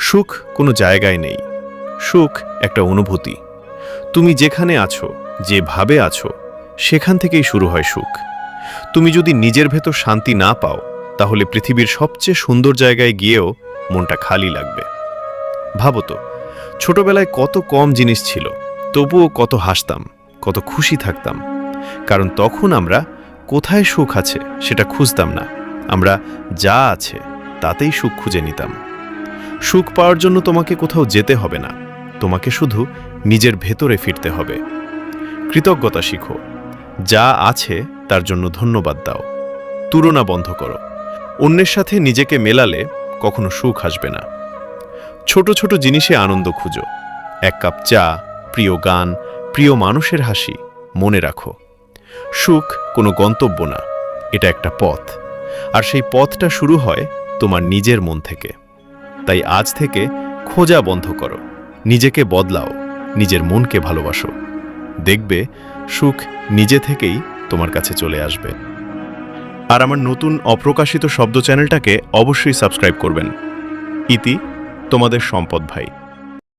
সুখ কোনো জায়গায় নেই, সুখ একটা অনুভূতি। তুমি যেখানে আছো, যেভাবে আছো, সেখান থেকেই শুরু হয় সুখ। তুমি যদি নিজের ভেতর শান্তি না পাও, তাহলে পৃথিবীর সবচেয়ে সুন্দর জায়গায় গিয়েও মনটা খালি লাগবে। ভাবো তো, ছোটবেলায় কত কম জিনিস ছিল, তবুও কত হাসতাম, কত খুশি থাকতাম। কারণ তখন আমরা কোথায় সুখ আছে সেটা খুঁজতাম না, আমরা যা আছে তাতেই সুখ খুঁজে নিতাম। সুখ পাওয়ার জন্য তোমাকে কোথাও যেতে হবে না, তোমাকে শুধু নিজের ভেতরে ফিরতে হবে। কৃতজ্ঞতা শিখো, যা আছে তার জন্য ধন্যবাদ দাও। তুলনা বন্ধ করো, অন্যের সাথে নিজেকে মেলালে কখনো সুখ আসবে না। ছোট ছোট জিনিসে আনন্দ খুঁজো, এক কাপ চা, প্রিয় গান, প্রিয় মানুষের হাসি। মনে রাখো, সুখ কোনো গন্তব্য না, এটা একটা পথ, আর সেই পথটা শুরু হয় তোমার নিজের মন থেকে। তাই আজ থেকে খোঁজা বন্ধ করো, নিজেকে বদলাও, নিজের মনকে ভালোবাসো। দেখবে সুখ নিজে থেকেই তোমার কাছে চলে আসবে। আর আমার নতুন অপ্রকাশিত শব্দ চ্যানেলটাকে অবশ্যই সাবস্ক্রাইব করবেন। ইতি, তোমাদের সম্পদ ভাই।